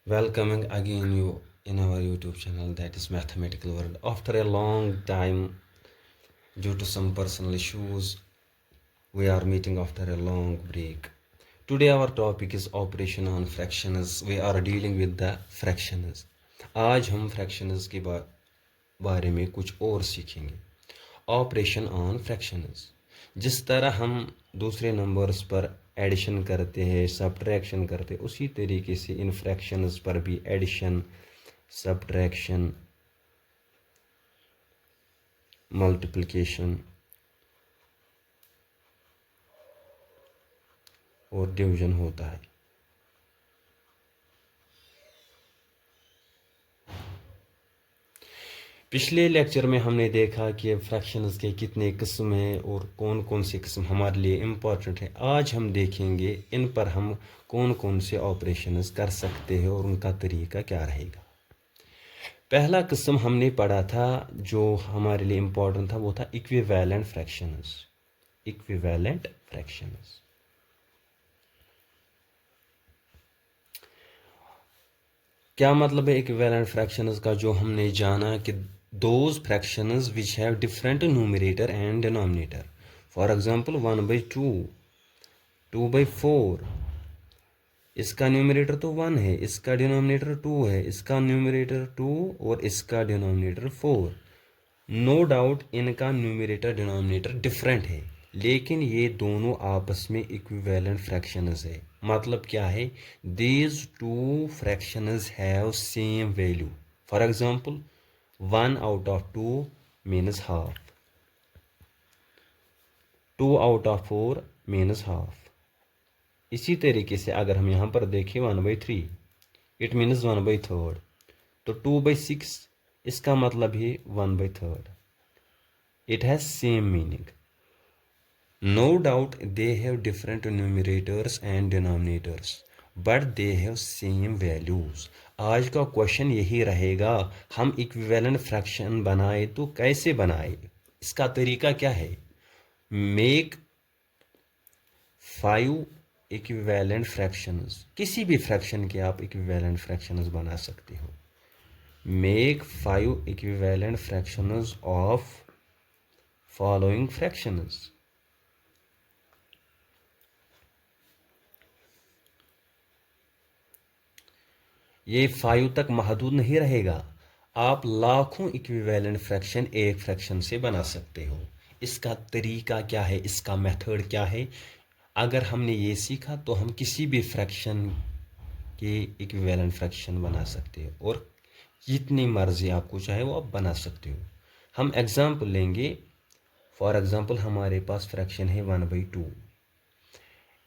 Welcoming again you in our YouTube channel, that is Mathematical World. After a long time, due to some personal issues, we are meeting after a long break. Today our topic is operation on fractions. We are dealing with the fractions. आज हम fractions के बारे में कुछ और सीखेंगे. Operation on fractions. जिस तरह हम दूसरे नंबर्स पर एडिशन करते हैं, सब्ट्रैक्शन करते हैं, उसी तरीके से इन फ्रैक्शंस पर भी एडिशन, सब्ट्रैक्शन, मल्टीप्लिकेशन और डिवीजन होता है. पिछले लेक्चर में हमने देखा कि फ्रैक्शंस के कितने किस्म हैं और कौन कौन से किस्म हमारे लिए इम्पॉर्टेंट है. आज हम देखेंगे इन पर हम कौन कौन से ऑपरेशंस कर सकते हैं और उनका तरीका क्या रहेगा. पहला किस्म हमने पढ़ा था जो हमारे लिए इम्पॉर्टेंट था, वो था इक्विवेलेंट फ्रैक्शंस. इक्विवेलेंट फ्रैक्शंस क्या मतलब है इक्विवेलेंट फ्रैक्शंस का? जो हमने जाना कि those fractions which have different numerator and denominator. For example, 1/2, 2/4. इसका न्यूमरेटर तो 1 है, इसका डिनोमिनेटर 2 है, इसका न्यूमरेटर 2 और इसका डिनोमिनेटर 4. नो डाउट इनका न्यूमरेटर डिनोमिनेटर डिफरेंट है, लेकिन ये दोनों आपस में इक्विवेलेंट फ्रैक्शंस है. मतलब क्या है? These two fractions have same value. For example, 1 out of 2 means half. 2 out of 4 means half. इसी तरीके से अगर हम यहाँ पर देखें 1/3, इट मीन्स 1/3. तो 2/6 इसका मतलब है 1/3. It has same meaning. No doubt they have different numerators and denominators, but they have same values. आज का क्वेश्चन यही रहेगा, हम इक्विवेलेंट फ्रैक्शन बनाए तो कैसे बनाए, इसका तरीका क्या है. Make 5 equivalent fractions. किसी भी फ्रैक्शन के आप इक्विवेलेंट फ्रैक्शंस बना सकते हो. Make 5 equivalent fractions of following fractions. ये 5 तक महदूद नहीं रहेगा. आप लाखों इक्विवेलेंट फ्रैक्शन एक फ्रैक्शन से बना सकते हो. इसका तरीका क्या है, इसका मेथड क्या है? अगर हमने ये सीखा तो हम किसी भी फ्रैक्शन के इक्विवेलेंट फ्रैक्शन बना सकते हो और जितनी मर्जी आपको चाहे वो आप बना सकते हो. हम एग्जाम्पल लेंगे. फॉर एग्जाम्पल हमारे पास फ्रैक्शन है 1/2.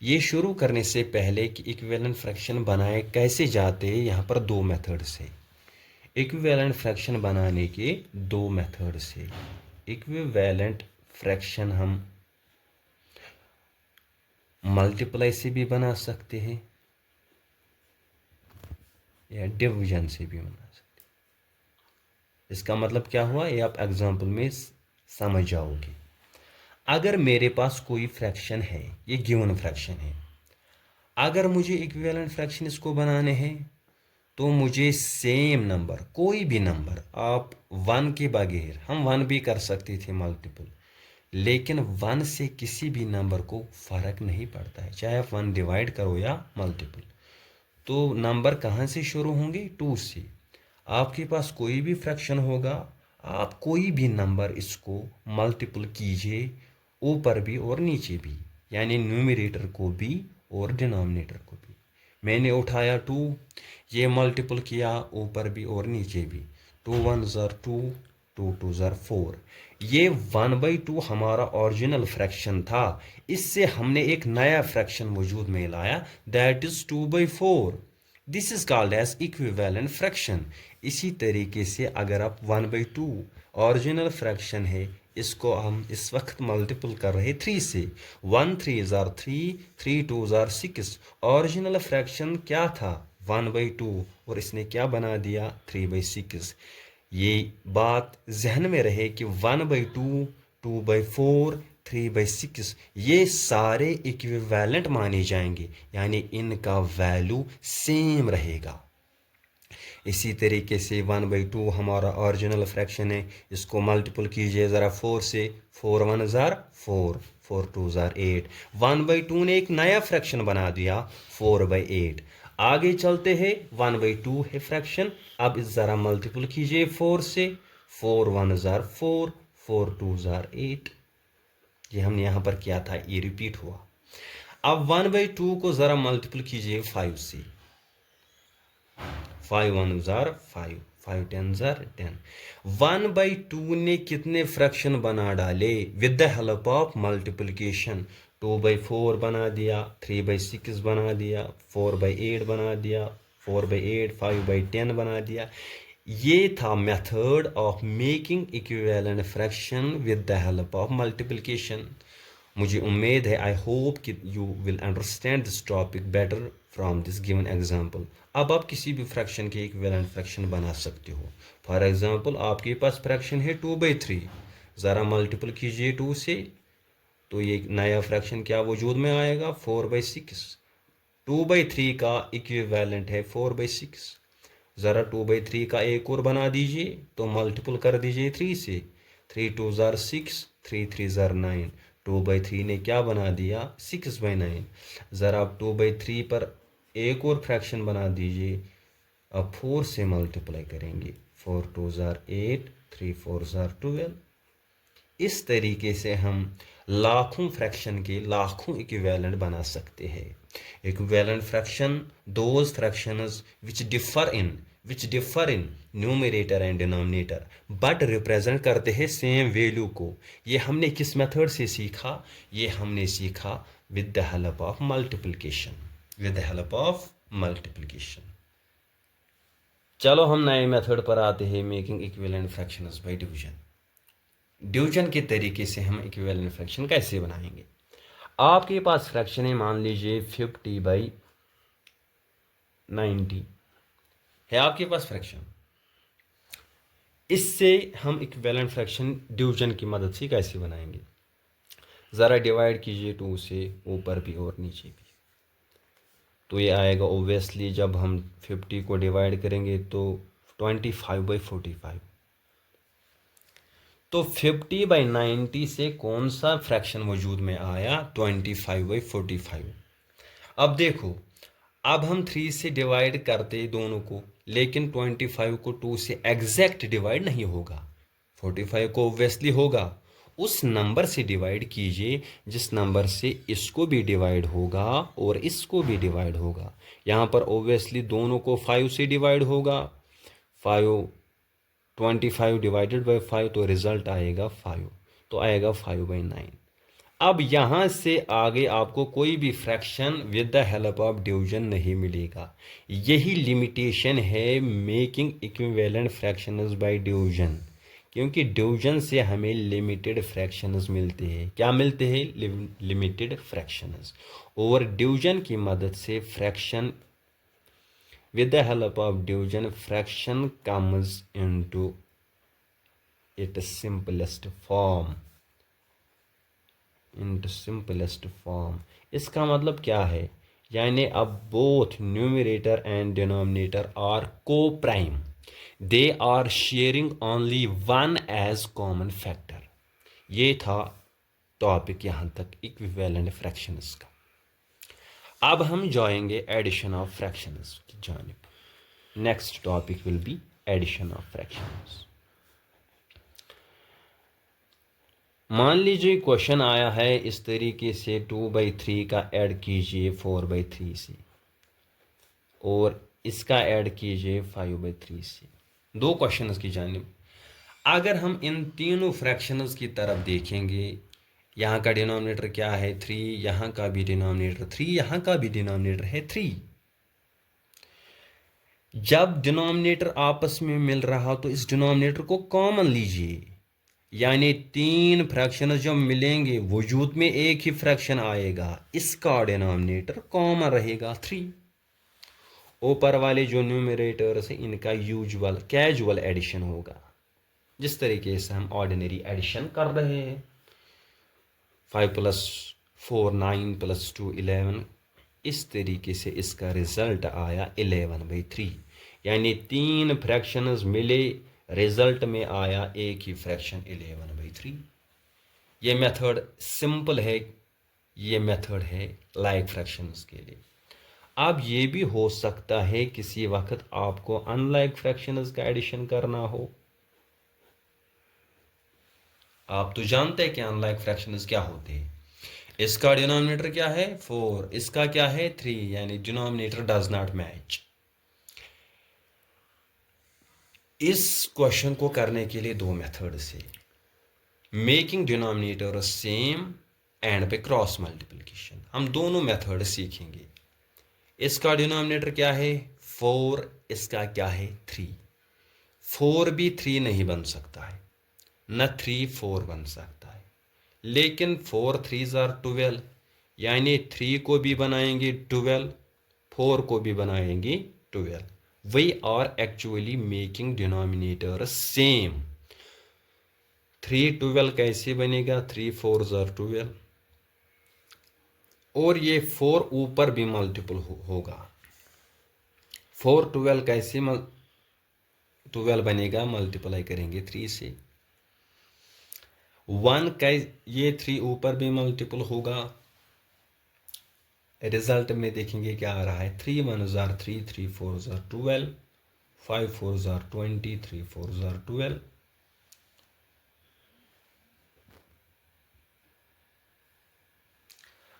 ये शुरू करने से पहले कि इक्विवेलेंट फ्रैक्शन बनाए कैसे जाते हैं, यहाँ पर 2 मेथड्स है. इक्विवेलेंट फ्रैक्शन बनाने के 2 मेथड्स है. इक्विवेलेंट फ्रैक्शन हम मल्टीप्लाई से भी बना सकते हैं या डिवीजन से भी बना सकते हैं. इसका मतलब क्या हुआ, ये आप एग्जाम्पल में समझ जाओगे. अगर मेरे पास कोई फ्रैक्शन है, ये गिवन फ्रैक्शन है, अगर मुझे इक्विवेलेंट फ्रैक्शन इसको बनाने हैं तो मुझे सेम नंबर, कोई भी नंबर, आप 1 के बगैर, हम 1 भी कर सकते थे मल्टीपल, लेकिन 1 से किसी भी नंबर को फ़र्क नहीं पड़ता है, चाहे आप 1 डिवाइड करो या मल्टीपल. तो नंबर कहाँ से शुरू होंगे? 2 से. आपके पास कोई भी फ्रैक्शन होगा, आप कोई भी नंबर इसको मल्टीपल कीजिए, ऊपर भी और नीचे भी, यानी न्यूमरेटर को भी और डिनोमिनेटर को भी. मैंने उठाया 2, ये मल्टीपल किया ऊपर भी और नीचे भी. 2 1 2, 2 2 4. ये 1/2 हमारा ओरिजिनल फ्रैक्शन था. इससे हमने एक नया फ्रैक्शन वजूद में लाया, that is 2/4. This is called as equivalent fraction. इसी तरीके से अगर आप 1/2 ओरिजिनल फ्रैक्शन है, इसको हम इस वक्त मल्टीपल कर रहे 3 से. 1 3 3, 3 2 6. ओरिजिनल फ्रैक्शन क्या था? 1/2, और इसने क्या बना दिया? 3/6. ये बात जहन में रहे कि 1/2, 2/4, 3/6 ये सारे इक्विवेलेंट माने जाएंगे, यानी इनका वैल्यू सेम रहेगा. इसी तरीके से 1/2 हमारा ओरिजिनल फ्रैक्शन है, इसको मल्टीपल कीजिए ज़रा 4 से, 4 1 ज़ार 4, 4 2 ज़ार 8। 1/2 ने एक नया फ्रैक्शन बना दिया 4/8। आगे चलते हैं, 1/2 है फ्रैक्शन, अब इस ज़रा मल्टीपल कीजिए 4 से, 4 1 ज़ार 4, 4 2 ज़ार 8। ये हमने यहाँ पर किया था, ये रिपीट हुआ। अब 1/2 को ज़रा मल्टीपल कीजिए 5 से, 5 1 ज़ार 5, 5 10 ज़ार 10। 1/2 ने कितने फ्रैक्शन बना डाले with the help of multiplication? 2/4 बना दिया, 3/6 बना दिया, 4/8 बना दिया, 4/8, 5/10 बना दिया। ये था method of making equivalent fraction with the help of multiplication. मुझे उम्मीद है, आई होप कि you will understand this topic better from this given example. अब आप किसी भी फ्रैक्शन के इक्विवेलेंट फ्रैक्शन बना सकते हो। फॉर एग्जांपल आपके पास फ्रैक्शन है 2/3, ज़रा मल्टीपल कीजिए 2 से, तो ये नया फ्रैक्शन क्या वजूद में आएगा? 4/6। 2/3 का इक्विवेलेंट है 4/6। ज़रा 2/3 का एक और बना दीजिए, तो मल्टीपल कर दीजिए 3 से, 3 2 ज़ार 6, 3 3 ज़ार 9। 2/3 ने क्या बना दिया? 6/9। ज़रा आप 2/3 पर एक और फ्रैक्शन बना दीजिए, अब 4 से मल्टीप्लाई करेंगे, 4 2 ज़ार 8, 3 4 ज़ार 12। इस तरीके से हम लाखों फ्रैक्शन के लाखों इक्विवेलेंट बना सकते हैं। Equivalent fraction those fractions which differ in numerator and denominator but represent करते हैं सेम वैल्यू को। ये हमने किस मेथड से सीखा? ये हमने सीखा with the help of multiplication, with the help of multiplication। चलो हम नए मेथड पर आते हैं, making equivalent fractions by division. Division के तरीके से हम इक्विवेलेंट फ्रैक्शन कैसे बनाएंगे? आपके पास फ्रैक्शन है, मान लीजिए 50/90 है आपके पास फ्रैक्शन। इससे हम इक्विवेलेंट फ्रैक्शन डिवीजन की मदद से कैसे बनाएंगे? ज़रा डिवाइड कीजिए 2 से, ऊपर भी और नीचे भी, तो ये आएगा ओब्वियसली जब हम 50 को डिवाइड करेंगे तो 25/45। तो 50/90 से कौन सा फ्रैक्शन वजूद में आया? 25/45। अब देखो, अब हम 3 से डिवाइड करते दोनों को, लेकिन 25 को 2 से एग्जैक्ट डिवाइड नहीं होगा, 45 को ओब्वियसली होगा। उस नंबर से डिवाइड कीजिए जिस नंबर से इसको भी डिवाइड होगा और इसको भी डिवाइड होगा। यहाँ पर ओब्वियसली दोनों को 5 से डिवाइड होगा, 25 डिवाइडेड बाई 5, तो रिजल्ट आएगा 5, तो आएगा 5/9। अब यहाँ से आगे आपको कोई भी fraction with the help of division नहीं मिलेगा। यही लिमिटेशन है making equivalent fractions by division, क्योंकि डिवीजन से हमें लिमिटेड फ्रैक्शंस मिलते हैं। क्या मिलते हैं? Limited fractions. और डिवीजन की मदद से fraction with the help of division, fraction comes into its simplest form, इसका मतलब क्या है? यानी अब both numerator and denominator are coprime, they are sharing only one as common factor. ये था टॉपिक यहाँ तक इक्विवेलेंट फ्रैक्शंस का। अब हम जाएंगे एडिशन ऑफ फ्रैक्शंस की जानिब। Next topic will be addition of fractions. मान लीजिए क्वेश्चन आया है इस तरीके से, 2/3 का ऐड कीजिए 4/3 से, और इसका ऐड कीजिए 5/3 से। दो क्वेश्चंस की जानिब। अगर हम इन तीनों फ्रैक्शंस की तरफ देखेंगे, यहाँ का डिनोमिनेटर क्या है? 3, यहाँ का भी डिनोमिनेटर 3, यहाँ का भी डिनोमिनेटर है 3। जब डिनोमिनेटर आपस में मिल रहा तो इस डिनोमिनेटर को कॉमन लीजिए, यानी तीन फ्रैक्शन जब मिलेंगे वजूद में एक ही फ्रैक्शन आएगा, इसका डिनोमिनेटर कॉमन रहेगा 3। ऊपर वाले जो न्यूमरेटर्स है इनका कैजुअल एडिशन होगा, जिस तरीके से हम ऑर्डिनरी एडिशन कर रहे हैं। 5 + 4 9 + 2 11। इस तरीके से इसका रिजल्ट आया 11/3। यानी 3 फ्रैक्शंस मिले, रिजल्ट में आया एक ही फ्रैक्शन 11/3। ये मेथड सिंपल है, ये मेथड है लाइक फ्रैक्शंस के लिए। अब ये भी हो सकता है किसी वक्त आपको अनलाइक फ्रैक्शंस का एडिशन करना हो। आप तो जानते हैं कि अनलाइक फ्रैक्शंस क्या होते हैं। इसका डिनोमिनेटर क्या है 4, इसका क्या है 3, यानी डिनोमिनेटर डज नॉट मैच। इस क्वेश्चन को करने के लिए दो मेथड्स है, मेकिंग डिनोमिनेटर सेम एंड पे क्रॉस मल्टीप्लिकेशन। हम दोनों मेथड सीखेंगे। इसका डिनोमिनेटर क्या है 4, इसका क्या है 3। 4 भी 3 नहीं बन सकता है, न 3 4 बन सकता है, लेकिन 4 3s are 12, यानी 3 को भी बनाएंगे 12, 4 को भी बनाएंगे 12। We are actually making denominator same. 3 12 कैसे बनेगा, 3 4s are 12, और ये 4 ऊपर भी मल्टीपल होगा। 4 12 कैसे 12 बनेगा, मल्टीप्लाई करेंगे 3 से। 1 का ये 3 ऊपर भी मल्टीपल होगा। रिजल्ट में देखेंगे क्या आ रहा है, 3 1s are 3, 3 4s are 12, 5 4s are 20, 3 4s are 12।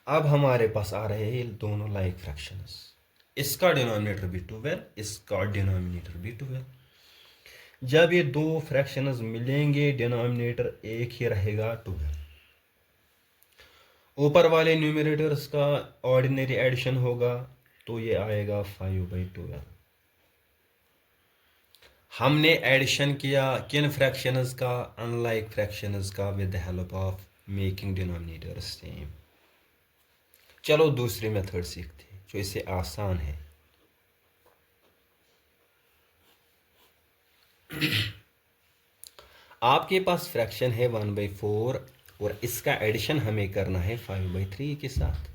अब हमारे पास आ रहे हैं दोनों लाइक फ्रैक्शंस। इसका डिनोमिनेटर भी 12, इसका डिनोमिनेटर भी 12। जब ये दो फ्रैक्शंस मिलेंगे, डिनोमिनेटर एक ही रहेगा 12। ऊपर वाले न्यूमरेटर्स का ऑर्डिनरी एडिशन होगा, तो ये आएगा 5/12। हमने एडिशन किया किन फ्रैक्शंस का, अनलाइक फ्रैक्शंस का, with the help of making denominator same. चलो दूसरी मेथड सीखते हैं जो इससे आसान है। आपके पास फ्रैक्शन है 1/4 और इसका एडिशन हमें करना है 5/3 के साथ।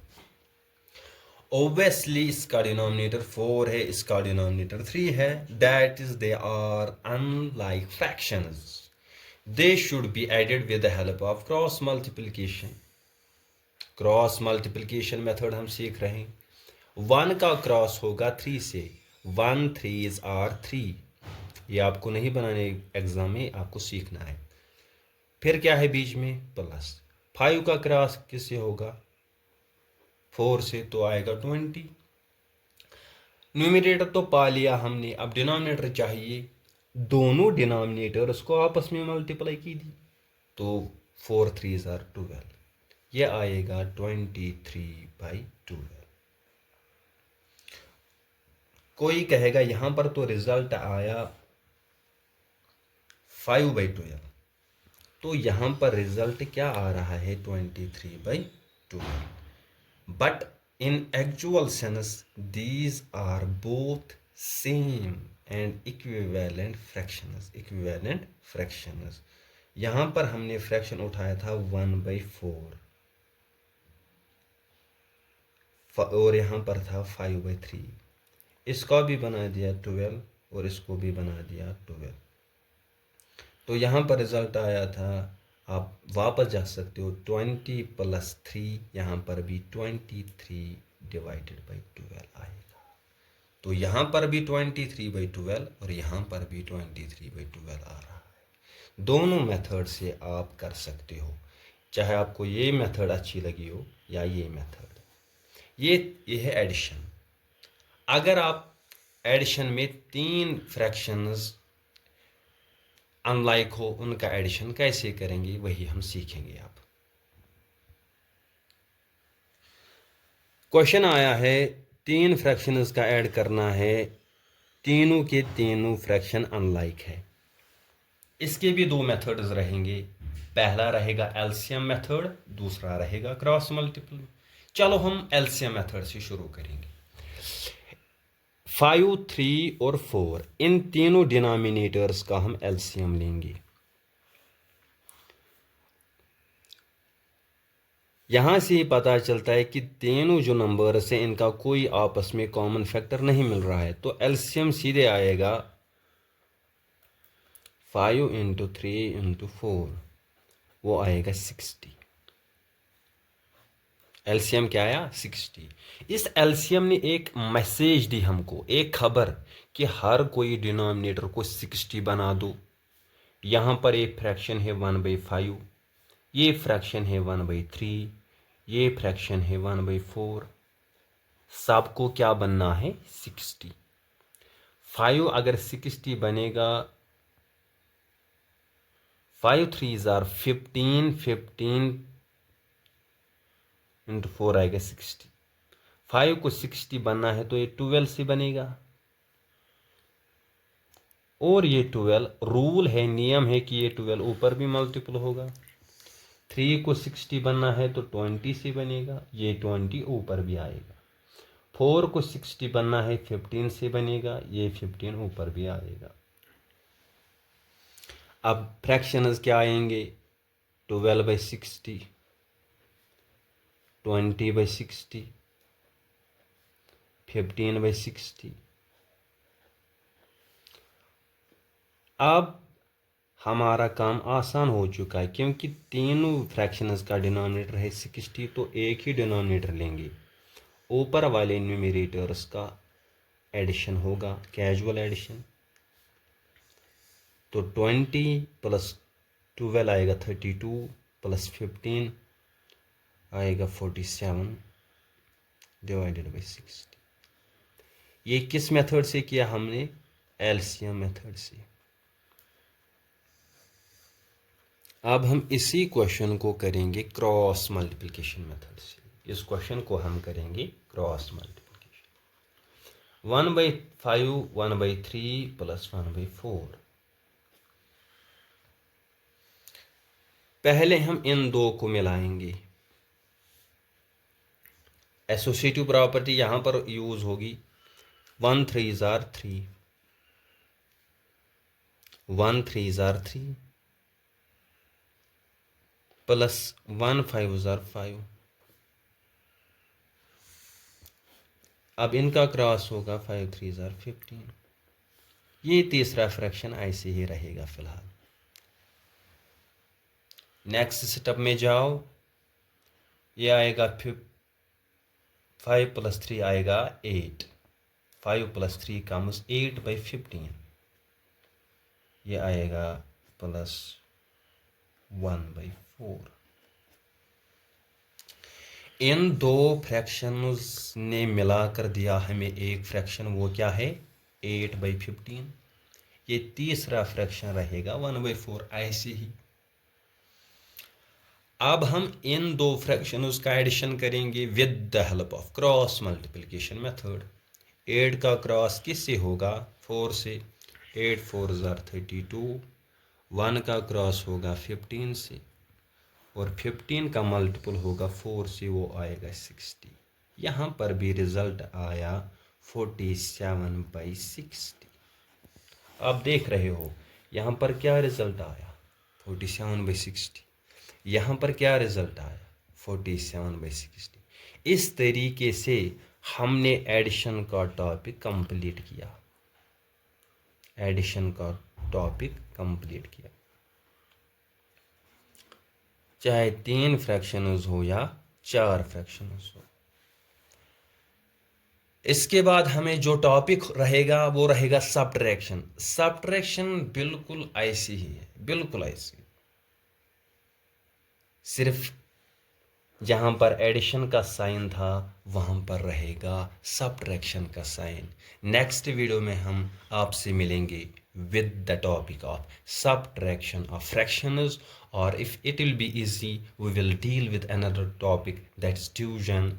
ओब्वियसली इसका डिनोमिनेटर 4 है, इसका डिनोमिनेटर 3 है, that is they are unlike fractions, they should be added with the help of cross multiplication. Cross multiplication method हम सीख रहे हैं। 1 का क्रॉस होगा 3 से, 1 3s are 3। ये आपको नहीं बनाने एग्जाम में, आपको सीखना है। फिर क्या है बीच में, प्लस। 5 का क्रॉस किससे होगा, 4 से, तो आएगा 20। न्यूमरेटर तो पा लिया हमने, अब डिनोमिनेटर चाहिए। दोनों डिनोमिनेटर्स को आपस में मल्टीप्लाई की दी, तो 4 3s are 12, ये आएगा 23/12। कोई कहेगा यहां पर तो रिजल्ट आया 5/12, तो यहां पर रिजल्ट क्या आ रहा है 23/12। But in actual sense these are both same and equivalent fractions. Equivalent fractions, यहां पर हमने फ्रैक्शन उठाया था 1/4 और यहां पर था 5/3। इसका भी बना दिया 12 और इसको भी बना दिया 12। तो यहाँ पर रिजल्ट आया था, आप वापस जा सकते हो, 20 + 3, यहाँ पर भी 23/12 आएगा। तो यहाँ पर भी 23/12 और यहाँ पर भी 23/12 आ रहा है। दोनों मेथड से आप कर सकते हो, चाहे आपको ये मेथड अच्छी लगी हो या ये मेथड। ये है एडिशन। अगर आप एडिशन में 3 फ्रैक्शंस अनलाइक हो, उनका एडिशन कैसे करेंगे वही हम सीखेंगे। अब क्वेश्चन आया है 3 फ्रैक्शंस का ऐड करना है, तीनों के तीनों फ्रैक्शन अनलाइक है। इसके भी दो मेथड्स रहेंगे, पहला रहेगा एलसीएम मेथड, दूसरा रहेगा क्रॉस मल्टीपल। चलो हम एलसीएम मेथड से शुरू करेंगे। 5 3 और 4 इन तीनों डिनोमिनेटर्स का हम एलसीएम लेंगे। यहाँ से ही पता चलता है कि तीनों जो नंबर्स हैं इनका कोई आपस में कॉमन फैक्टर नहीं मिल रहा है, तो एलसीएम सीधे आएगा 5 इंटू 3 इंटू 4, वो आएगा 60। एलसीएम क्या आया? 60। इस एलसीएम ने एक मैसेज दी हमको, एक खबर कि हर कोई डिनोमिनेटर को 60 बना दो। यहाँ पर एक फ्रैक्शन है 1/5, ये फ्रैक्शन है 1/3, ये फ्रैक्शन है 1/4। सबको क्या बनना है? 60। 5 अगर 60 बनेगा, 5 3s आर 15, 15 इंटू 4 आएगा 60। 5 को 60 बनना है तो ये 12 से बनेगा, और ये 12 रूल है, नियम है कि ये 12 ऊपर भी मल्टीपल होगा। 3 को 60 बनना है तो 20 से बनेगा, ये 20 ऊपर भी आएगा। 4 को 60 बनना है 15 से बनेगा, ये 15 ऊपर भी आएगा। अब फ्रैक्शंस क्या आएंगे? 12/60, 20/60, 15/60। अब हमारा काम आसान हो चुका है, क्योंकि तीनों फ्रैक्शंस का डिनोमिनेटर है 60, तो एक ही डिनोमिनेटर लेंगे। ऊपर वाले न्यूमरेटर्स का एडिशन होगा, कैजुअल एडिशन। तो 20 प्लस 12 आएगा 32, प्लस 15 आएगा 47 डिवाइडेड बाई 60। ये किस मेथड से किया हमने? एलसीएम मेथड से। अब हम इसी क्वेश्चन को करेंगे क्रॉस मल्टीप्लिकेशन मेथड से। इस क्वेश्चन को हम करेंगे क्रॉस मल्टीप्लिकेशन। 1/5 1/3 प्लस 1/4। पहले हम इन दो को मिलाएंगे। एसोसिएटिव प्रॉपर्टी यहां पर यूज होगी। 1 3s are 3, 1 3s are 3 plus 1 5s are 5। अब इनका क्रॉस होगा 5 3s आर 15। ये तीसरा फ्रैक्शन ऐसे ही रहेगा फिलहाल। नेक्स्ट स्टेप में जाओ, ये आएगा 5 प्लस 3 आएगा 8। 5 प्लस 3 कम्स 8/15। ये आएगा प्लस 1/4। इन दो फ्रैक्शंस ने मिलाकर दिया हमें एक फ्रैक्शन, वो क्या है? 8/15। ये तीसरा फ्रैक्शन रहेगा 1/4, ऐसे ही। अब हम इन दो फ्रैक्शंस का एडिशन करेंगे with the help of cross multiplication method. 8 का क्रॉस किससे होगा? 4 से। 8 4s आर 32। 1 का क्रॉस होगा 15 से, और 15 का मल्टीपल होगा 4 से, वो आएगा 60। यहाँ पर भी रिजल्ट आया 47/60। आप देख रहे हो यहाँ पर क्या रिजल्ट आया? 47/60। यहाँ पर क्या रिजल्ट आया? 47/60। इस तरीके से हमने एडिशन का टॉपिक कंप्लीट किया। एडिशन का टॉपिक कंप्लीट किया, चाहे 3 फ्रैक्शंस हो या 4 फ्रैक्शंस हो। इसके बाद हमें जो टॉपिक रहेगा वो रहेगा सब्ट्रैक्शन। सब्ट्रैक्शन बिल्कुल ऐसी ही है, बिल्कुल ऐसी। सिर्फ जहाँ पर एडिशन का साइन था वहाँ पर रहेगा सब्ट्रैक्शन का साइन। नेक्स्ट वीडियो में हम आपसे मिलेंगे with the topic of subtraction of fractions, or if it will be easy we will deal with another topic, that's division